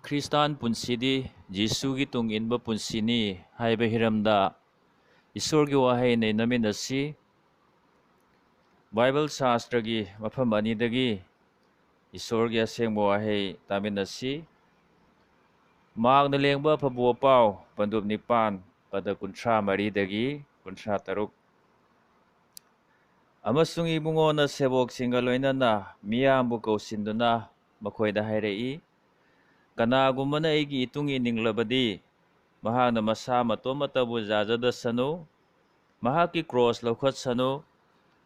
Christian ꯄꯨꯟꯁꯤꯗꯤ ꯖꯤꯁꯨꯒꯤ ꯇꯨꯡ ꯏꯟꯕ ꯄꯨꯟꯁꯤꯅꯤ ꯍꯥꯏꯕ ꯍꯤꯔꯝꯗ ꯏꯁꯣꯔꯒꯤ ꯋꯥꯍꯩ ꯅꯩꯅꯃꯤꯟꯅꯁꯤ꯫ ꯕꯥꯏꯕꯜ ꯁꯥꯁꯇ꯭ꯔꯒꯤ ꯃꯐꯝ ꯑꯅꯤꯗꯒꯤ ꯏꯁꯣꯔꯒꯤ ꯑꯁꯦꯡꯕ ꯋꯥꯍꯩ ꯇꯥꯃꯤꯟꯅꯁꯤ꯫ ꯃꯍꯥꯛꯅ ꯂꯦꯡꯕ ꯑꯐꯕ ꯄꯥꯎ ꯄꯟꯗꯨꯞ 9 ꯄꯗ 34 - 36꯫ ꯑꯃꯁꯨꯡ ꯏꯕꯨꯡꯉꯣꯅ ꯁꯦꯕꯣꯛꯁꯤꯡꯒ ꯂꯣꯏꯅꯅ ꯃꯤꯌꯥꯝꯕꯨ ꯀꯧꯁꯤꯟꯗꯨꯅ ꯃꯈꯣꯏꯗ ꯍꯥꯏꯔꯛꯏ, ꯀꯅꯥꯒꯨꯝꯕꯅ ꯑꯩꯒꯤ ꯏꯇꯨꯡ ꯏꯅꯤꯡꯂꯕꯗꯤ ꯃꯍꯥꯛꯅ ꯃꯁꯥ ꯃꯇꯣꯝꯇꯕꯨ ꯌꯥꯖꯗꯁꯅꯨ, ꯃꯍꯥꯛꯀꯤ ꯀ꯭ꯔꯣꯁ ꯂꯧꯈꯠꯁꯅꯨ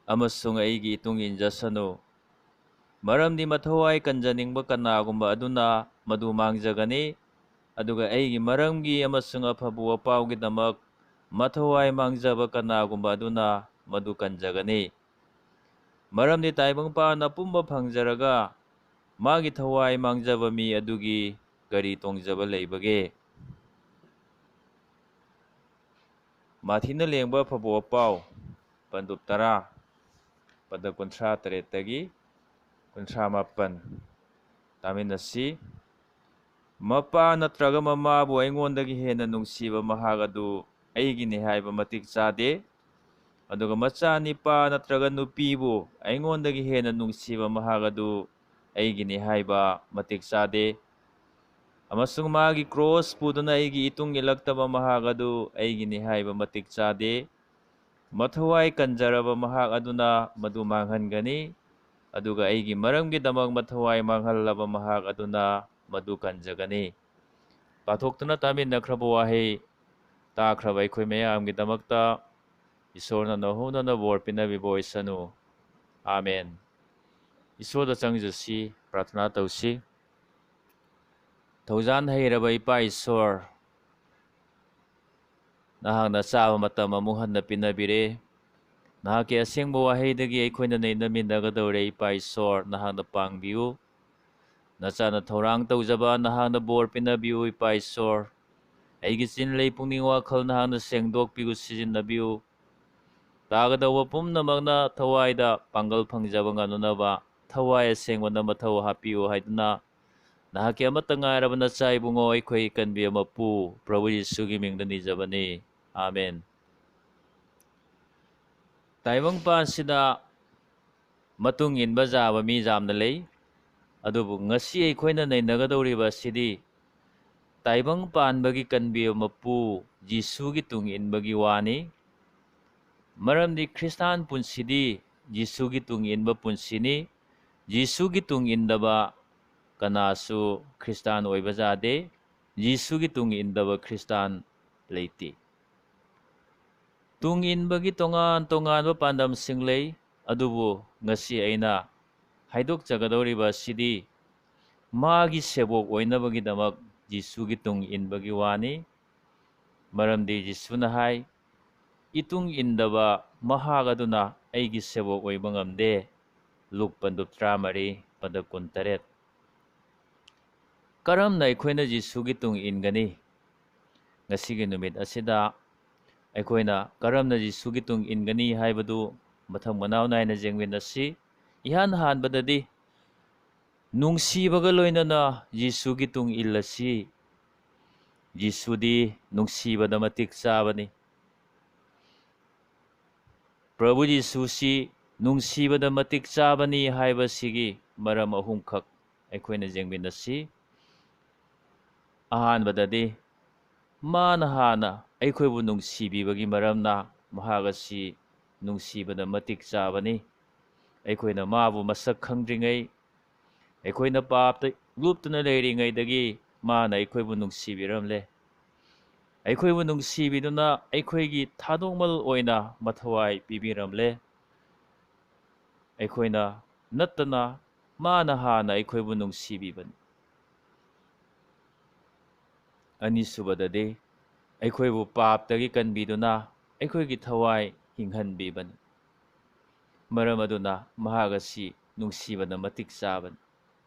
ꯑꯃꯁꯨꯡ ꯑꯩꯒꯤ ꯏꯇꯨꯡ ꯏꯟꯖꯁꯅꯨ꯫ ꯃꯔꯝꯗꯤ ꯃꯊꯧꯋꯥꯏ ꯀꯟꯖꯅꯤꯡꯕ ꯀꯅꯥꯒꯨꯝꯕ ꯑꯗꯨꯅ ꯃꯗꯨ ꯃꯥꯡꯖꯒꯅꯤ, ꯑꯗꯨꯒ ꯑꯩꯒꯤ ꯃꯔꯝꯒꯤ ꯑꯃꯁꯨꯡ ꯑꯐꯕ ꯋꯥꯄꯥꯎꯒꯤꯗꯃꯛ ꯃꯊꯧꯋꯥꯏ ꯃꯥꯡꯖꯕ ꯀꯅꯥꯒꯨꯝꯕ ꯑꯗꯨꯅ ꯃꯗꯨ ꯀꯟꯖꯒꯅꯤ꯫ ꯃꯔꯝꯗꯤ ꯇꯥꯏꯕꯪꯄꯥꯟ ꯑꯄꯨꯝꯕ ꯐꯪꯖꯔꯒ ꯃꯥꯒꯤ ꯊꯋꯥꯏ ꯃꯥꯡꯖꯕ ꯃꯤ ꯑꯗꯨꯒꯤ ꯀꯔꯤ ꯇꯣꯡꯖꯕ ꯂꯩꯕꯒꯦ? ꯃꯥꯊꯤꯅ ꯂꯦꯡꯕ ꯑꯐꯕ ꯋꯥꯄꯥꯎ ꯄꯟꯗꯨꯞ 10 ꯄꯗ 38 - 37 ꯇꯥꯃꯤꯟꯅꯁꯤ꯫ ꯃꯄꯥ ꯅꯠꯇ꯭ꯔꯒ ꯃꯃꯥꯕꯨ ꯑꯩꯉꯣꯟꯗꯒꯤ ꯍꯦꯟꯅ ꯅꯨꯡꯁꯤꯕ ꯃꯍꯥꯛ ꯑꯗꯨ ꯑꯩꯒꯤꯅꯤ ꯍꯥꯏꯕ ꯃꯇꯤꯛ ꯆꯥꯗꯦ, ꯑꯗꯨꯒ ꯃꯆꯥ ꯅꯤꯄꯥ ꯅꯠꯇ꯭ꯔꯒ ꯅꯨꯄꯤꯕꯨ ꯑꯩꯉꯣꯟꯗꯒꯤ ꯍꯦꯟꯅ ꯅꯨꯡꯁꯤꯕ ꯃꯍꯥꯛ ꯑꯗꯨ ꯑꯩꯒꯤꯅꯤ ꯍꯥꯏꯕ ꯃꯇꯤꯛ ꯆꯥꯗꯦ, ꯑꯃꯁꯨꯡ ꯃꯥꯒꯤ ꯀ꯭ꯔꯣꯁ ꯄꯨꯗꯨꯅ ꯑꯩꯒꯤ ꯏꯇꯨꯡ ꯏꯜꯂꯛꯇꯕ ꯃꯍꯥꯛ ꯑꯗꯨ ꯑꯩꯒꯤꯅꯤ ꯍꯥꯏꯕ ꯃꯇꯤꯛ ꯆꯥꯗꯦ꯫ ꯃꯊꯧꯋꯥꯏ ꯀꯟꯖꯔꯕ ꯃꯍꯥꯛ ꯑꯗꯨꯅ ꯃꯗꯨ ꯃꯥꯡꯍꯟꯒꯅꯤ, ꯑꯗꯨꯒ ꯑꯩꯒꯤ ꯃꯔꯝꯒꯤꯗꯃꯛ ꯃꯊꯧꯋꯥꯏ ꯃꯥꯡꯍꯜꯂꯕ ꯃꯍꯥꯛ ꯑꯗꯨꯅ ꯃꯗꯨ ꯀꯟꯖꯒꯅꯤ꯫ ꯄꯥꯊꯣꯛꯇꯨꯅ ꯇꯥꯃꯤꯟꯅꯈ꯭ꯔꯕ ꯋꯥꯍꯩ ꯇꯥꯈ꯭ꯔꯕ ꯑꯩꯈꯣꯏ ꯃꯌꯥꯝꯒꯤꯗꯃꯛꯇ ꯏꯁꯣꯔꯅ ꯅꯧꯍꯧꯅꯅ ꯕꯣꯔ ꯄꯤꯅꯕꯤꯕ ꯑꯣꯏꯁꯅꯨ꯫ ꯑꯥꯃꯦꯟ꯫ ꯏꯁꯣꯔꯗ ꯆꯪꯖꯁꯤ, ꯄ꯭ꯔꯥꯊꯅꯥ ꯇꯧꯁꯤ꯫ ꯊꯧꯖꯥꯟ ꯍꯩꯔꯕ ꯏꯄꯥ ꯏꯁꯣꯔ, ꯅꯍꯥꯛꯅ ꯆꯥꯕ ꯃꯇꯝ ꯑꯃꯨꯛ ꯍꯟꯅ ꯄꯤꯅꯕꯤꯔꯦ꯫ ꯅꯍꯥꯛꯀꯤ ꯑꯁꯦꯡꯕ ꯋꯥꯍꯩꯗꯒꯤ ꯑꯩꯈꯣꯏꯅ ꯅꯩꯅꯃꯤꯟꯅꯒꯗꯧꯔꯦ ꯏꯄꯥ ꯏꯁꯣꯔ, ꯅꯍꯥꯛꯅ ꯄꯥꯡꯕꯤꯌꯨ꯫ ꯅꯆꯥꯅ ꯊꯧꯔꯥꯡ ꯇꯧꯖꯕ ꯅꯍꯥꯛꯅ ꯕꯣꯔ ꯄꯤꯅꯕꯤꯌꯨ ꯏꯄꯥ ꯏꯁꯣꯔ꯫ ꯑꯩꯒꯤ ꯆꯤꯟ-ꯂꯩ ꯄꯨꯛꯅꯤꯡ ꯋꯥꯈꯜ ꯅꯍꯥꯛꯅ ꯁꯦꯡꯗꯣꯛꯄꯤꯌꯨ, ꯁꯤꯖꯤꯟꯅꯕꯤꯌꯨ꯫ ꯇꯥꯒꯗꯧꯕ ꯄꯨꯝꯅꯃꯛꯅ ꯊꯋꯥꯏꯗ ꯄꯥꯡꯒꯜ ꯐꯪꯖꯕ ꯉꯝꯅꯅꯕ ꯊꯋꯥꯏ ꯑꯁꯦꯡꯕꯅ ꯃꯊꯧ ꯍꯥꯞꯄꯤꯌꯨ ꯍꯥꯏꯗꯨꯅ ꯅꯍꯥꯛꯀꯤ ꯑꯃꯠꯇ ꯉꯥꯏꯔꯕ ꯅꯆꯥ ꯏꯕꯨꯡꯉꯣ ꯑꯩꯈꯣꯏ ꯀꯟꯕꯤ ꯃꯄꯨ ꯄ꯭ꯔꯚꯨ ꯌꯤꯁꯨꯒꯤ ꯃꯤꯡꯗ ꯅꯤꯖꯕꯅꯤ꯫ ꯑꯥꯃꯦꯟ꯫ ꯇꯥꯏꯕꯪꯄꯥꯟꯁꯤꯗ ꯃꯇꯨꯡ ꯏꯟꯕ ꯌꯥꯕ ꯃꯤ ꯌꯥꯝꯅ ꯂꯩ, ꯑꯗꯨꯕꯨ ꯉꯁꯤ ꯑꯩꯈꯣꯏꯅ ꯅꯩꯅꯒꯗꯧꯔꯤꯕ ꯑꯁꯤꯗꯤ ꯇꯥꯏꯕꯪ ꯄꯥꯟꯕꯒꯤ ꯀꯟꯕꯤꯕ ꯃꯄꯨ ꯖꯤꯁꯨꯒꯤ ꯇꯨꯡ ꯏꯟꯕꯒꯤ ꯋꯥꯅꯤ꯫ ꯃꯔꯝꯗꯤ ꯈ꯭ꯔꯤꯁꯇꯥꯟ ꯄꯨꯟꯁꯤꯗꯤ ꯖꯤꯁꯨꯒꯤ ꯇꯨꯡ ꯏꯟꯕ ꯄꯨꯟꯁꯤꯅꯤ꯫ ꯖꯤꯁꯨꯒꯤ ꯇꯨꯡ ꯏꯟꯗꯕ ꯀꯅꯥꯁꯨ ꯈ꯭ꯔꯤꯁꯇꯥꯟ ꯑꯣꯏꯕ ꯌꯥꯗꯦ꯫ ꯖꯤꯁꯨꯒꯤ ꯇꯨꯡ ꯏꯟꯗꯕ ꯈ꯭ꯔꯤꯁꯇꯥꯟ ꯂꯩꯇꯦ꯫ ꯇꯨꯡ ꯏꯟꯕꯒꯤ ꯇꯣꯉꯥꯟ ꯇꯣꯉꯥꯟꯕ ꯄꯥꯟꯗꯝꯁꯤꯡ ꯂꯩ, ꯑꯗꯨꯕꯨ ꯉꯁꯤ ꯑꯩꯅ ꯍꯥꯏꯗꯣꯛꯆꯒꯗꯧꯔꯤꯕ ꯑꯁꯤꯗꯤ ꯃꯥꯒꯤ ꯁꯦꯕꯣꯛ ꯑꯣꯏꯅꯕꯒꯤꯗꯃꯛ ꯖꯤꯁꯨꯒꯤ ꯇꯨꯡꯏꯟꯕꯒꯤ ꯋꯥꯅꯤ꯫ ꯃꯔꯝꯗꯤ ꯖꯤꯁꯨꯅ ꯍꯥꯏ, ꯏꯇꯨꯡ ꯏꯟꯗꯕ ꯃꯍꯥꯛ ꯑꯗꯨꯅ ꯑꯩꯒꯤ ꯁꯦꯕꯣꯛ ꯑꯣꯏꯕ ꯉꯝꯗꯦ꯫ ꯂꯨꯛ ꯄꯟꯗꯨꯞ 13 ꯄꯗ 18꯫ ꯀꯔꯝꯅ ꯑꯩꯈꯣꯏꯅ ꯖꯤꯁꯨꯒꯤ ꯇꯨꯡ ꯏꯟꯒꯅꯤ? ꯉꯁꯤꯒꯤ ꯅꯨꯃꯤꯠ ꯑꯁꯤꯗ ꯑꯩꯈꯣꯏꯅ ꯀꯔꯝꯅ ꯖꯤꯁꯨꯒꯤ ꯇꯨꯡ ꯏꯟꯒꯅꯤ ꯍꯥꯏꯕꯗꯨ ꯃꯊꯪ ꯃꯅꯥꯎ ꯅꯥꯏꯅ ꯌꯦꯡꯃꯤꯟꯅꯁꯤ꯫ ꯏꯍꯥꯟ ꯍꯥꯟꯕꯗꯗꯤ ꯅꯨꯡꯁꯤꯕꯒ ꯂꯣꯏꯅꯅ ꯖꯤꯁꯨꯒꯤ ꯇꯨꯡ ꯏꯜꯂꯁꯤ꯫ ꯖꯤꯁꯨꯗꯤ ꯅꯨꯡꯁꯤꯕꯗ ꯃꯇꯤꯛ ꯆꯥꯕꯅꯤ꯫ ꯄ꯭ꯔꯚꯨ ꯖꯤꯁꯨꯁꯤ ꯅꯨꯡꯁꯤꯕꯗ ꯃꯇꯤꯛ ꯆꯥꯕꯅꯤ ꯍꯥꯏꯕꯁꯤꯒꯤ ꯃꯔꯝ 3ꯈꯛ ꯑꯩꯈꯣꯏꯅ ꯌꯦꯡꯃꯤꯟꯅꯁꯤ꯫ ꯑꯍꯥꯟꯕꯗꯗꯤ ꯃꯥꯅ ꯍꯥꯟꯅ ꯑꯩꯈꯣꯏꯕꯨ ꯅꯨꯡꯁꯤꯕꯤꯕꯒꯤ ꯃꯔꯝꯅ ꯃꯍꯥꯛ ꯑꯁꯤ ꯅꯨꯡꯁꯤꯕꯗ ꯃꯇꯤꯛ ꯆꯥꯕꯅꯤ꯫ ꯑꯩꯈꯣꯏꯅ ꯃꯥꯕꯨ ꯃꯁꯛ ꯈꯪꯗ꯭ꯔꯤꯉꯩ, ꯑꯩꯈꯣꯏꯅ ꯄꯥꯞꯇ ꯂꯨꯞꯇꯨꯅ ꯂꯩꯔꯤꯉꯩꯗꯒꯤ ꯃꯥꯅ ꯑꯩꯈꯣꯏꯕꯨ ꯅꯨꯡꯁꯤꯕꯤꯔꯝꯂꯦ꯫ ꯑꯩꯈꯣꯏꯕꯨ ꯅꯨꯡꯁꯤꯕꯤꯗꯨꯅ ꯑꯩꯈꯣꯏꯒꯤ ꯊꯥꯗꯣꯛꯃꯜ ꯑꯣꯏꯅ ꯃꯊꯧꯋꯥꯏ ꯄꯤꯕꯤꯔꯝꯂꯦ꯫ ꯑꯩꯈꯣꯏꯅ ꯅꯠꯇꯅ ꯃꯥꯅ ꯍꯥꯟꯅ ꯑꯩꯈꯣꯏꯕꯨ ꯅꯨꯡꯁꯤꯕꯤꯕꯅꯤ꯫ ꯑꯅꯤꯁꯨꯕꯗꯗꯤ ꯑꯩꯈꯣꯏꯕꯨ ꯄꯥꯞꯇꯒꯤ ꯀꯟꯕꯤꯗꯨꯅ ꯑꯩꯈꯣꯏꯒꯤ ꯊꯋꯥꯏ ꯍꯤꯡꯍꯟꯕꯤꯕꯅꯤ꯫ ꯃꯔꯝ ꯑꯗꯨꯅ ꯃꯍꯥꯛ ꯑꯁꯤ ꯅꯨꯡꯁꯤꯕꯗ ꯃꯇꯤꯛ ꯆꯥꯕꯅꯤ꯫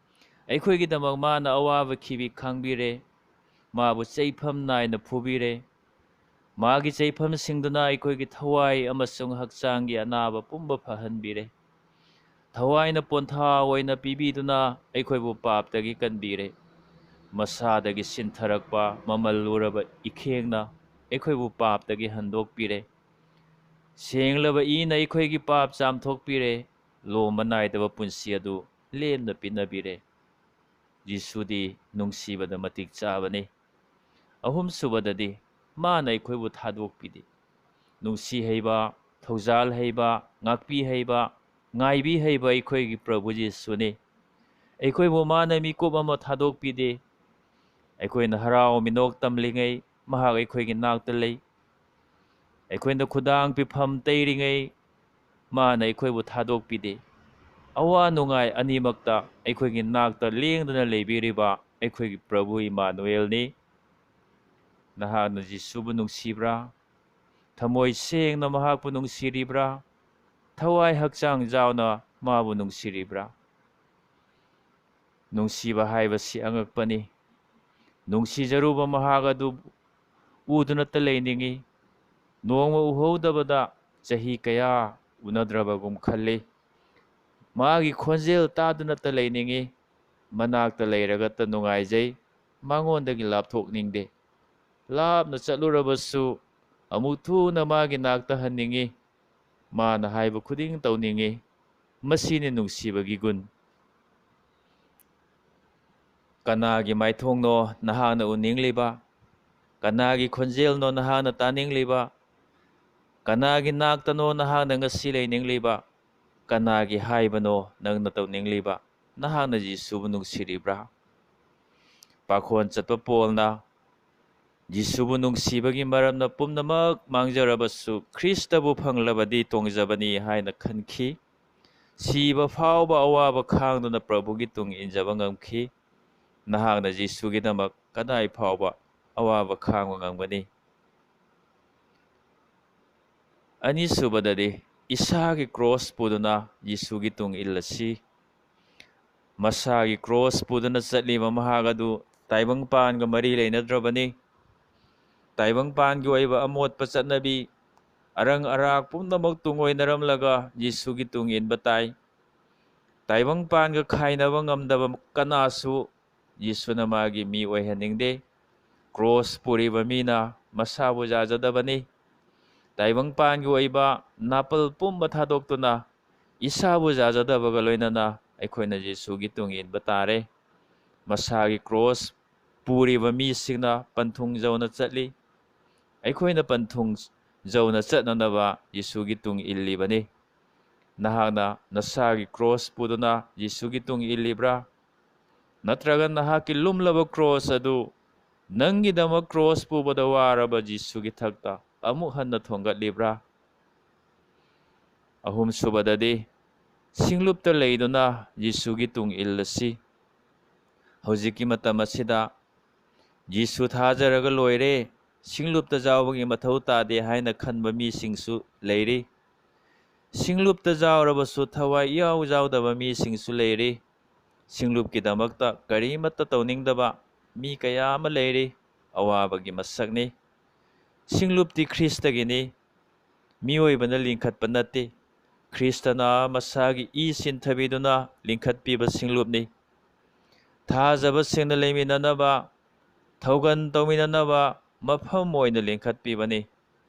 ꯑꯩꯈꯣꯏꯒꯤꯗꯃꯛ ꯃꯥꯅ ꯑꯋꯥꯕ ꯈꯤꯕꯤ ꯈꯥꯡꯕꯤꯔꯦ, ꯃꯥꯕꯨ ꯆꯩꯐꯝ ꯅꯥꯏꯅ ꯐꯨꯕꯤꯔꯦ꯫ ꯃꯥꯒꯤ ꯆꯩꯐꯝꯁꯤꯡꯗꯨꯅ ꯑꯩꯈꯣꯏꯒꯤ ꯊꯋꯥꯏ ꯑꯃꯁꯨꯡ ꯍꯛꯆꯥꯡꯒꯤ ꯑꯅꯥꯕ ꯄꯨꯝꯕ ꯐꯍꯟꯕꯤꯔꯦ꯫ ꯊꯋꯥꯏꯅ ꯄꯣꯟꯊꯥ ꯑꯣꯏꯅ ꯄꯤꯕꯤꯗꯨꯅ ꯑꯩꯈꯣꯏꯕꯨ ꯄꯥꯞꯇꯒꯤ ꯀꯟꯕꯤꯔꯦ꯫ ꯃꯁꯥꯗꯒꯤ ꯁꯤꯟꯊꯔꯛꯄ ꯃꯃꯜ ꯂꯨꯔꯕ ꯏꯈꯦꯡꯅ ꯑꯩꯈꯣꯏꯕꯨ ꯄꯥꯞꯇꯒꯤ ꯍꯟꯗꯣꯛꯄꯤꯔꯦ꯫ ꯁꯦꯡꯂꯕ ꯏꯅ ꯑꯩꯈꯣꯏꯒꯤ ꯄꯥꯞ ꯆꯥꯝꯊꯣꯛꯄꯤꯔꯦ꯫ ꯂꯣꯝꯕ ꯅꯥꯏꯗꯕ ꯄꯨꯟꯁꯤ ꯑꯗꯨ ꯂꯦꯝꯅ ꯄꯤꯅꯕꯤꯔꯦ꯫ ꯖꯤꯁꯨꯗꯤ ꯅꯨꯡꯁꯤꯕꯗ ꯃꯇꯤꯛ ꯆꯥꯕꯅꯤ꯫ ꯑꯍꯨꯝꯁꯨꯕꯗꯗꯤ ꯃꯥꯅ ꯑꯩꯈꯣꯏꯕꯨ ꯊꯥꯗꯣꯛꯄꯤꯗꯦ꯫ ꯅꯨꯡꯁꯤ ꯍꯩꯕ, ꯊꯧꯖꯥꯜ ꯍꯩꯕ, ꯉꯥꯛꯄꯤ ꯍꯩꯕ, ꯉꯥꯏꯕꯤ ꯍꯩꯕ ꯑꯩꯈꯣꯏꯒꯤ ꯄ꯭ꯔꯚꯨ ꯖꯤꯁꯨꯅꯤ꯫ ꯑꯩꯈꯣꯏꯕꯨ ꯃꯥꯅ ꯃꯤꯀꯨꯞ ꯑꯃ ꯊꯥꯗꯣꯛꯄꯤꯗꯦ꯫ ꯑꯩꯈꯣꯏꯅ ꯍꯔꯥꯎ ꯃꯤꯅꯣꯛ ꯇꯝꯂꯤꯉꯩ ꯃꯍꯥꯛ ꯑꯩꯈꯣꯏꯒꯤ ꯅꯥꯛꯇ ꯂꯩ꯫ ꯑꯩꯈꯣꯏꯅ ꯈꯨꯗꯥꯡ ꯄꯤꯐꯝ ꯇꯩꯔꯤꯉꯩ ꯃꯥꯅ ꯑꯩꯈꯣꯏꯕꯨ ꯊꯥꯗꯣꯛꯄꯤꯗꯦ꯫ ꯑꯋꯥ ꯅꯨꯡꯉꯥꯏ ꯑꯅꯤꯃꯛꯇ ꯑꯩꯈꯣꯏꯒꯤ ꯅꯥꯛꯇ ꯂꯦꯡꯗꯅ ꯂꯩꯕꯤꯔꯤꯕ ꯑꯩꯈꯣꯏꯒꯤ ꯄ꯭ꯔꯚꯨ ꯏꯃꯥꯅꯨꯑꯦꯜꯅꯤ꯫ ꯅꯍꯥꯛꯅ ꯖꯤꯁꯨꯕꯨ ꯅꯨꯡꯁꯤꯕ꯭ꯔꯥ? ꯊꯃꯣꯏ ꯁꯦꯡꯅ ꯃꯍꯥꯛꯄꯨ ꯅꯨꯡꯁꯤꯔꯤꯕ꯭ꯔꯥ? ꯊꯋꯥꯏ ꯍꯛꯆꯥꯡ ꯌꯥꯎꯅ ꯃꯥꯕꯨ ꯅꯨꯡꯁꯤꯔꯤꯕ꯭ꯔꯥ? ꯅꯨꯡꯁꯤꯕ ꯍꯥꯏꯕꯁꯤ ꯑꯉꯛꯄꯅꯤ꯫ ꯅꯨꯡꯁꯤꯖꯔꯨꯕ ꯃꯍꯥꯛ ꯑꯗꯨ ꯎꯗꯨꯅꯇ ꯂꯩꯅꯤꯡꯉꯤ꯫ ꯅꯣꯡꯃ ꯎꯍꯧꯗꯕꯗ ꯆꯍꯤ ꯀꯌꯥ ꯎꯅꯗ꯭ꯔꯕꯒꯨꯝ ꯈꯜꯂꯤ꯫ ꯃꯥꯒꯤ ꯈꯣꯟꯖꯦꯜ ꯇꯥꯗꯨꯅꯇ ꯂꯩꯅꯤꯡꯉꯤ꯫ ꯃꯅꯥꯛꯇ ꯂꯩꯔꯒꯇ ꯅꯨꯡꯉꯥꯏꯖꯩ꯫ ꯃꯉꯣꯟꯗꯒꯤ ꯂꯥꯞꯊꯣꯛꯅꯤꯡꯗꯦ꯫ ꯂꯥꯞꯅ ꯆꯠꯂꯨꯔꯕꯁꯨ ꯑꯃꯨꯛ ꯊꯨꯅ ꯃꯥꯒꯤ ꯅꯥꯛꯇ ꯍꯟꯅꯤꯡꯉꯤ꯫ ꯃꯥꯅ ꯍꯥꯏꯕ ꯈꯨꯗꯤꯡ ꯇꯧꯅꯤꯡꯉꯤ꯫ ꯃꯁꯤꯅꯤ ꯅꯨꯡꯁꯤꯕꯒꯤ ꯒꯨꯟ꯫ ꯀꯅꯥꯒꯤ ꯃꯥꯏꯊꯣꯡꯅꯣ ꯅꯍꯥꯛꯅ ꯎꯅꯤꯡꯂꯤꯕ? ꯀꯅꯥꯒꯤ ꯈꯣꯟꯖꯦꯜꯅꯣ ꯅꯍꯥꯛꯅ ꯇꯥꯅꯤꯡꯂꯤꯕ? ꯀꯅꯥꯒꯤ ꯅꯥꯛꯇꯅꯣ ꯅꯍꯥꯛꯅ ꯉꯁꯤ ꯂꯩꯅꯤꯡꯂꯤꯕ? ꯀꯅꯥꯒꯤ ꯍꯥꯏꯕꯅꯣ ꯅꯪꯅ ꯇꯧꯅꯤꯡꯂꯤꯕ? ꯅꯍꯥꯛꯅ ꯖꯤꯁꯨꯕꯨ ꯅꯨꯡꯁꯤꯔꯤꯕ꯭ꯔꯥ? ꯄꯥꯈꯣꯟ ꯆꯠꯄ ꯄꯣꯜꯅ ꯖꯤꯁꯨꯕꯨ ꯅꯨꯡꯁꯤꯕꯒꯤ ꯃꯔꯝꯅ ꯄꯨꯝꯅꯃꯛ ꯃꯥꯡꯖꯔꯕꯁꯨ ꯈ꯭ꯔꯤꯁꯇꯕꯨ ꯐꯪꯂꯕꯗꯤ ꯇꯣꯡꯖꯕꯅꯤ ꯍꯥꯏꯅ ꯈꯟꯈꯤ꯫ ꯁꯤꯕ ꯐꯥꯎꯕ ꯑꯋꯥꯕ ꯈꯥꯡꯗꯨꯅ ꯄ꯭ꯔꯚꯨꯒꯤ ꯇꯨꯡ ꯏꯟꯖꯕ ꯉꯝꯈꯤ꯫ ꯅꯍꯥꯛꯅ ꯖꯤꯁꯨꯒꯤꯗꯃꯛ ꯀꯗꯥꯏ ꯐꯥꯎꯕ ꯑꯋꯥꯕ ꯈꯥꯡꯕ ꯉꯝꯒꯅꯤ? ꯑꯅꯤꯁꯨꯕꯗꯗꯤ ꯏꯁꯥꯒꯤ ꯀ꯭ꯔꯣꯁ ꯄꯨꯗꯨꯅ ꯖꯤꯁꯨꯒꯤ ꯇꯨꯡ ꯏꯜꯂꯁꯤ꯫ ꯃꯁꯥꯒꯤ ꯀ꯭ꯔꯣꯁ ꯄꯨꯗꯨꯅ ꯆꯠꯂꯤꯕ ꯃꯍꯥꯛ ꯑꯗꯨ ꯇꯥꯏꯕꯪꯄꯥꯟꯒ ꯃꯔꯤ ꯂꯩꯅꯗ꯭ꯔꯕꯅꯤ꯫ ꯇꯥꯏꯕꯪꯄꯥꯟꯒꯤ ꯑꯣꯏꯕ ꯑꯃꯣꯠꯄ ꯆꯠꯅꯕꯤ, ꯑꯔꯪ ꯑꯔꯥꯛ ꯄꯨꯝꯅꯃꯛ ꯇꯨꯡꯑꯣꯏꯅꯔꯝꯂꯒ ꯖꯤꯁꯨꯒꯤ ꯇꯨꯡ ꯏꯟꯕ ꯇꯥꯏ꯫ ꯇꯥꯏꯕꯪꯄꯥꯟꯒ ꯈꯥꯏꯅꯕ ꯉꯝꯗꯕ ꯀꯅꯥꯁꯨ ꯖꯤꯁꯨꯅ ꯃꯥꯒꯤ ꯃꯤ ꯑꯣꯏꯍꯟꯅꯤꯡꯗꯦ꯫ ꯀ꯭ꯔꯣꯁ ꯄꯨꯔꯤꯕ ꯃꯤꯅ ꯃꯁꯥꯕꯨ ꯌꯥꯖꯗꯕꯅꯤ꯫ ꯇꯥꯏꯕꯪꯄꯥꯟꯒꯤ ꯑꯣꯏꯕ ꯅꯥꯄꯜ ꯄꯨꯝꯕ ꯊꯥꯗꯣꯛꯇꯨꯅ ꯏꯁꯥꯕꯨ ꯌꯥꯖꯗꯕꯒ ꯂꯣꯏꯅꯅ ꯑꯩꯈꯣꯏꯅ ꯖꯤꯁꯨꯒꯤ ꯇꯨꯡ ꯏꯟꯕ ꯇꯥꯔꯦ꯫ ꯃꯁꯥꯒꯤ ꯀ꯭ꯔꯣꯁ ꯄꯨꯔꯤꯕ ꯃꯤꯁꯤꯡꯅ ꯄꯟꯊꯨꯡ ꯌꯧꯅ ꯆꯠꯂꯤ꯫ ꯑꯩꯈꯣꯏꯅ ꯄꯟꯊꯨꯡ ꯌꯧꯅ ꯆꯠꯅꯅꯕ ꯖꯤꯁꯨꯒꯤ ꯇꯨꯡ ꯏꯜꯂꯤꯕꯅꯤ꯫ ꯅꯍꯥꯛꯅ ꯅꯁꯥꯒꯤ ꯀ꯭ꯔꯣꯁ ꯄꯨꯗꯨꯅ ꯖꯤꯁꯨꯒꯤ ꯇꯨꯡ ꯏꯜꯂꯤꯕ꯭ꯔꯥ? ꯅꯠꯇ꯭ꯔꯒ ꯅꯍꯥꯛꯀꯤ ꯂꯨꯝꯂꯕ ꯀ꯭ꯔꯣꯁ ꯑꯗꯨ ꯅꯪꯒꯤꯗꯃꯛ ꯀ꯭ꯔꯣꯁ ꯄꯨꯕꯗ ꯋꯥꯔꯕ ꯖꯤꯁꯨꯒꯤ ꯊꯛꯇ ꯑꯃꯨꯛ ꯍꯟꯅ ꯊꯣꯡꯒꯠꯂꯤꯕ꯭ꯔꯥ? ꯑꯍꯨꯝꯁꯨꯕꯗꯗꯤ ꯁꯤꯡꯂꯨꯞꯇ ꯂꯩꯗꯨꯅ ꯖꯤꯁꯨꯒꯤ ꯇꯨꯡ ꯏꯜꯂꯁꯤ꯫ ꯍꯧꯖꯤꯛꯀꯤ ꯃꯇꯝ ꯑꯁꯤꯗ ꯖꯤꯁꯨ ꯊꯥꯖꯔꯒ ꯂꯣꯏꯔꯦ, ꯁꯤꯡꯂꯨꯞꯇ ꯌꯥꯎꯕꯒꯤ ꯃꯊꯧ ꯇꯥꯗꯦ ꯍꯥꯏꯅ ꯈꯟꯕ ꯃꯤꯁꯤꯡꯁꯨ ꯂꯩꯔꯤ꯫ ꯁꯤꯡꯂꯨꯞꯇ ꯌꯥꯎꯔꯕꯁꯨ ꯊꯋꯥꯏ ꯏꯌꯥꯎ ꯌꯥꯎꯗꯕ ꯃꯤꯁꯤꯡꯁꯨ ꯂꯩꯔꯤ꯫ ꯁꯤꯡꯂꯨꯞꯀꯤꯗꯃꯛꯇ ꯀꯔꯤꯃꯠꯇ ꯇꯧꯅꯤꯡꯗꯕ ꯃꯤ ꯀꯌꯥ ꯑꯃ ꯂꯩꯔꯤ꯫ ꯑꯋꯥꯕꯒꯤ ꯃꯁꯛꯅꯤ꯫ ꯁꯤꯡꯂꯨꯞꯇꯤ ꯈ꯭ꯔꯤꯁꯇꯒꯤꯅꯤ, ꯃꯤꯑꯣꯏꯕꯅ ꯂꯤꯡꯈꯠꯄ ꯅꯠꯇꯦ꯫ ꯈ꯭ꯔꯤꯁꯇꯅ ꯃꯁꯥꯒꯤ ꯏ ꯁꯤꯟꯊꯕꯤꯗꯨꯅ ꯂꯤꯡꯈꯠꯄꯤꯕ ꯁꯤꯡꯂꯨꯞꯅꯤ꯫ ꯊꯥꯖꯕꯁꯤꯡꯅ ꯂꯩꯃꯤꯟꯅꯅꯕ, ꯊꯧꯒꯟ ꯇꯧꯃꯤꯟꯅꯅꯕ ꯃꯐꯝ ꯑꯣꯏꯅ ꯂꯤꯡꯈꯠꯄꯤꯕꯅꯤ꯫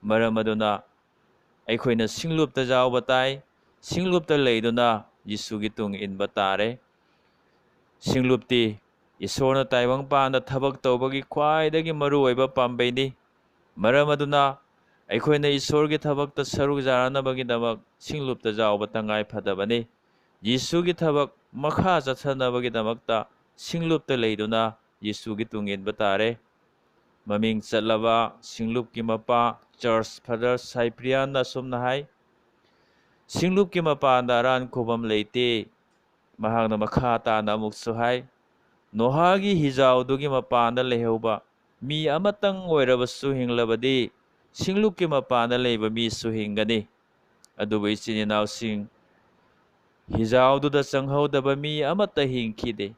ꯃꯔꯝ ꯑꯗꯨꯅ ꯑꯩꯈꯣꯏꯅ ꯁꯤꯡꯂꯨꯞꯇ ꯌꯥꯎꯕ ꯇꯥꯏ꯫ ꯁꯤꯡꯂꯨꯞꯇ ꯂꯩꯗꯨꯅ ꯖꯤꯁꯨꯒꯤ ꯇꯨꯡ ꯏꯟꯕ ꯇꯥꯔꯦ꯫ ꯁꯤꯡꯂꯨꯞꯇꯤ ꯏꯁꯣꯔꯅ ꯇꯥꯏꯕꯪꯄꯥꯟꯗ ꯊꯕꯛ ꯇꯧꯕꯒꯤ ꯈ꯭ꯋꯥꯏꯗꯒꯤ ꯃꯔꯨꯑꯣꯏꯕ ꯄꯥꯝꯕꯩꯅꯤ꯫ ꯃꯔꯝ ꯑꯗꯨꯅ ꯑꯩꯈꯣꯏꯅ ꯏꯁꯣꯔꯒꯤ ꯊꯕꯛꯇ ꯁꯔꯨꯛ ꯌꯥꯅꯕꯒꯤꯗꯃꯛ ꯁꯤꯡꯂꯨꯞꯇ ꯌꯥꯎꯕ ꯇꯉꯥꯏ ꯐꯗꯕꯅꯤ꯫ ꯖꯤꯁꯨꯒꯤ ꯊꯕꯛ ꯃꯈꯥ ꯆꯠꯊꯅꯕꯒꯤꯗꯃꯛꯇ ꯁꯤꯡꯂꯨꯞꯇ ꯂꯩꯗꯨꯅ ꯖꯤꯁꯨꯒꯤ ꯇꯨꯡ ꯏꯟꯕ ꯇꯥꯔꯦ꯫ ꯃꯃꯤꯡ ꯆꯠꯂꯕ ꯁꯤꯡꯂꯨꯞꯀꯤ ꯃꯄꯥ ꯆꯔꯆ ꯐꯥꯗꯔ ꯁꯥꯏꯄ꯭ꯔꯤꯌꯥꯟꯅ ꯑꯁꯨꯝꯅ ꯍꯥꯏ: ꯁꯤꯡꯂꯨꯞꯀꯤ ꯃꯄꯥꯟꯗ ꯑꯔꯥꯟ ꯈꯨꯕꯝ ꯂꯩꯇꯦ꯫ ꯃꯍꯥꯛꯅ ꯃꯈꯥ ꯇꯥꯅ ꯑꯃꯨꯛꯁꯨ ꯍꯥꯏ: ꯅꯣꯍꯥꯒꯤ ꯍꯤꯖꯥꯎꯗꯨꯒꯤ ꯃꯄꯥꯟꯗ ꯂꯩꯍꯧꯕ ꯃꯤ ꯑꯃꯇꯪ ꯑꯣꯏꯔꯕꯁꯨ ꯍꯤꯡꯂꯕꯗꯤ ꯁꯤꯡꯂꯨꯞꯀꯤ ꯃꯄꯥꯟꯗ ꯂꯩꯕ ꯃꯤꯁꯨ ꯍꯤꯡꯒꯅꯤ꯫ ꯑꯗꯨꯕꯨ ꯏꯆꯤꯟ ꯏꯅꯥꯎꯁꯤꯡ, ꯍꯤꯖꯥꯎꯗꯨꯗ ꯆꯪꯍꯧꯗꯕ ꯃꯤ ꯑꯃꯠꯇ ꯍꯤꯡꯈꯤꯗꯦ꯫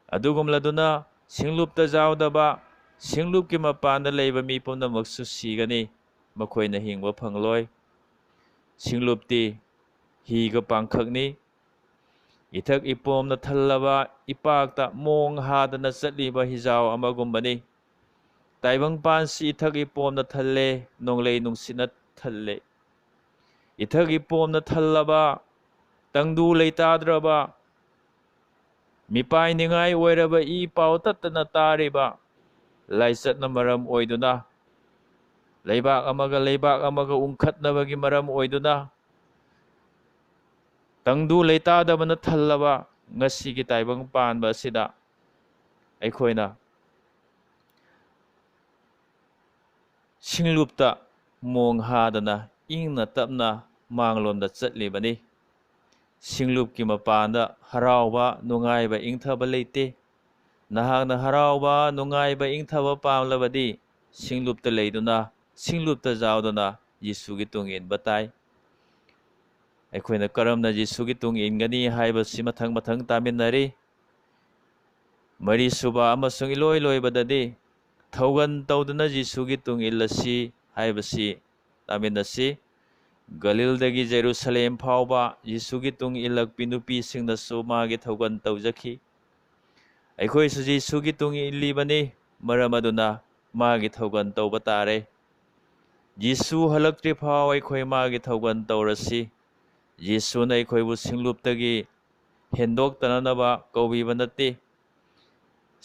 ꯑꯗꯨꯒꯨꯝꯂꯗꯨꯅ ꯁꯤꯡꯂꯨꯞꯇ ꯌꯥꯎꯗꯕ, ꯁꯤꯡꯂꯨꯞꯀꯤ ꯃꯄꯥꯟꯗ ꯂꯩꯕ ꯃꯤ ꯄꯨꯝꯅꯃꯛꯁꯨ ꯁꯤꯒꯅꯤ, ꯃꯈꯣꯏꯅ ꯍꯤꯡꯕ ꯐꯪꯂꯣꯏ꯫ ꯁꯤꯡꯂꯨꯞꯇꯤ ꯍꯤꯒ ꯄꯥꯡꯈꯛꯅꯤ꯫ ꯏꯊꯛ ꯏꯄꯣꯝꯅ ꯊꯜꯂꯕ ꯏꯄꯥꯛꯇ ꯃꯣꯡ ꯍꯥꯗꯅ ꯆꯠꯂꯤꯕ ꯍꯤꯖꯥꯎ ꯑꯃꯒꯨꯝꯕꯅꯤ꯫ ꯇꯥꯏꯕꯪꯄꯥꯟꯁꯤ ꯏꯊꯛ ꯏꯄꯣꯝꯅ ꯊꯜꯂꯦ, ꯅꯣꯡꯂꯩ ꯅꯨꯡꯁꯤꯠꯅ ꯊꯜꯂꯦ꯫ ꯏꯊꯛ ꯏꯄꯣꯝꯅ ꯊꯜꯂꯕ, ꯇꯪꯗꯨ ꯂꯩꯇꯥꯗ꯭ꯔꯕ, ꯃꯤꯄꯥꯏꯅꯤꯡꯉꯥꯏ ꯑꯣꯏꯔꯕ ꯏ ꯄꯥꯎ ꯇꯠꯇꯅ ꯇꯥꯔꯤꯕ ꯂꯥꯏꯆꯠꯅ ꯃꯔꯝ ꯑꯣꯏꯗꯨꯅ, ꯂꯩꯕꯥꯛ ꯑꯃꯒ ꯎꯪꯈꯠꯅꯕꯒꯤ ꯃꯔꯝ ꯑꯣꯏꯗꯨꯅ, ꯇꯪꯗꯨ ꯂꯩꯇꯥꯗꯕꯅ ꯊꯜꯂꯕ ꯉꯁꯤꯒꯤ ꯇꯥꯏꯕꯪ ꯄꯥꯟꯕ ꯑꯁꯤꯗ ꯑꯩꯈꯣꯏꯅ ꯁꯤꯡꯂꯨꯞꯇ ꯃꯣꯡ ꯍꯥꯗꯅ ꯏꯪꯅ ꯇꯞꯅ ꯃꯥꯡꯂꯣꯝꯗ ꯆꯠꯂꯤꯕꯅꯤ꯫ ꯁꯤꯡꯂꯨꯞꯀꯤ ꯃꯄꯥꯟꯗ ꯍꯔꯥꯎꯕ, ꯅꯨꯡꯉꯥꯏꯕ, ꯏꯪꯊꯕ ꯂꯩꯇꯦ꯫ ꯅꯍꯥꯛꯅ ꯍꯔꯥꯎꯕ, ꯅꯨꯡꯉꯥꯏꯕ, ꯏꯪꯊꯕ ꯄꯥꯝꯂꯕꯗꯤ ꯁꯤꯡꯂꯨꯞꯇ ꯂꯩꯗꯨꯅ, ꯁꯤꯡꯂꯨꯞꯇ ꯌꯥꯎꯗꯨꯅ ꯌꯤꯁꯨꯒꯤ ꯇꯨꯡ ꯏꯟꯕ ꯇꯥꯏ꯫ ꯑꯩꯈꯣꯏꯅ ꯀꯔꯝꯅ ꯌꯤꯁꯨꯒꯤ ꯇꯨꯡ ꯏꯟꯒꯅꯤ ꯍꯥꯏꯕꯁꯤ ꯃꯊꯪ ꯃꯊꯪ ꯇꯥꯃꯤꯟꯅꯔꯤ꯫ ꯃꯔꯤꯁꯨꯕ ꯑꯃꯁꯨꯡ ꯏꯂꯣꯏ ꯂꯣꯏꯕꯗꯗꯤ ꯊꯧꯒꯟ ꯇꯧꯗꯨꯅ ꯌꯤꯁꯨꯒꯤ ꯇꯨꯡ ꯏꯜꯂꯁꯤ ꯍꯥꯏꯕꯁꯤ ꯇꯥꯃꯤꯟꯅꯁꯤ꯫ ꯒꯂꯤꯜꯗꯒꯤ ꯖꯦꯔꯨꯁꯂꯦꯝ ꯐꯥꯎꯕ ꯌꯤꯁꯨꯒꯤ ꯇꯨꯡ ꯏꯜꯂꯛꯄꯤ ꯅꯨꯄꯤꯁꯤꯡꯅꯁꯨ ꯃꯥꯒꯤ ꯊꯧꯒꯟ ꯇꯧꯖꯈꯤ꯫ ꯑꯩꯈꯣꯏꯁꯨ ꯌꯤꯁꯨꯒꯤ ꯇꯨꯡ ꯏꯜꯂꯤꯕꯅꯤ, ꯃꯔꯝ ꯑꯗꯨꯅ ꯃꯥꯒꯤ ꯊꯧꯒꯟ ꯇꯧꯕ ꯇꯥꯔꯦ꯫ ꯌꯤꯁꯨ ꯍꯜꯂꯛꯇ꯭ꯔꯤ ꯐꯥꯎ ꯑꯩꯈꯣꯏ ꯃꯥꯒꯤ ꯊꯧꯒꯟ ꯇꯧꯔꯁꯤ꯫ ꯌꯤꯁꯨꯅ ꯑꯩꯈꯣꯏꯕꯨ ꯁꯤꯡꯂꯨꯞꯇꯒꯤ ꯍꯦꯟꯗꯣꯛꯇꯅꯅꯕ ꯀꯧꯕꯤꯕ ꯅꯠꯇꯦ꯫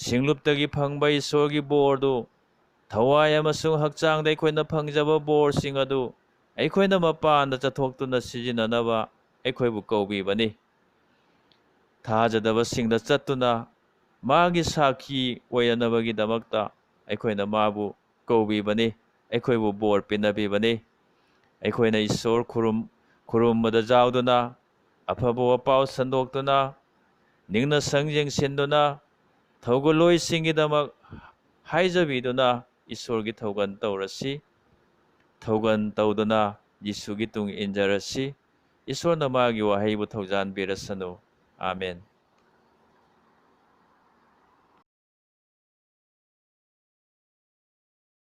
ꯁꯤꯡꯂꯨꯞꯇꯒꯤ ꯐꯪꯕ ꯏꯁꯣꯔꯒꯤ ꯕꯣꯔꯗꯨ, ꯊꯋꯥꯏ ꯑꯃꯁꯨꯡ ꯍꯛꯆꯥꯡꯗ ꯑꯩꯈꯣꯏꯅ ꯐꯪꯖꯕ ꯕꯣꯔꯁꯤꯡ ꯑꯗꯨ ꯑꯩꯈꯣꯏꯅ ꯃꯄꯥꯟꯗ ꯆꯠꯊꯣꯛꯇꯨꯅ ꯁꯤꯖꯤꯟꯅꯅꯕ ꯑꯩꯈꯣꯏꯕꯨ ꯀꯧꯕꯤꯕꯅꯤ꯫ ꯊꯥꯖꯗꯕꯁꯤꯡꯗ ꯆꯠꯇꯨꯅ ꯃꯥꯒꯤ ꯁꯥꯈꯤ ꯑꯣꯏꯅꯕꯒꯤꯗꯃꯛꯇ ꯑꯩꯈꯣꯏꯅ ꯃꯥꯕꯨ ꯀꯧꯕꯤꯕꯅꯤ, ꯑꯩꯈꯣꯏꯕꯨ ꯕꯣꯔ ꯄꯤꯅꯕꯤꯕꯅꯤ꯫ ꯑꯩꯈꯣꯏꯅ ꯏꯁꯣꯔ ꯈꯨꯔꯨꯝꯕꯗ ꯌꯥꯎꯗꯨꯅ, ꯑꯐꯕ ꯋꯥꯄꯥꯎ ꯁꯟꯗꯣꯛꯇꯨꯅ, ꯅꯤꯡꯅꯁꯪ ꯌꯦꯡꯁꯤꯟꯗꯨꯅ, ꯊꯧꯒꯜꯂꯣꯏꯁꯤꯡꯒꯤꯗꯃꯛ ꯍꯥꯏꯖꯕꯤꯗꯨꯅ ꯏꯁꯣꯔꯒꯤ ꯊꯧꯒꯟ ꯇꯧꯔꯁꯤ꯫ ꯊꯧꯒꯟ ꯇꯧꯗꯨꯅ ꯌꯤꯁꯨꯒꯤ ꯇꯨꯡ ꯏꯟꯖꯔꯁꯤ꯫ ꯏꯁꯣꯔꯅ ꯃꯥꯒꯤ ꯋꯥꯍꯩꯕꯨ ꯊꯧꯖꯥꯟꯕꯤꯔꯁꯅꯨ꯫ ꯑꯥꯃꯦꯟ꯫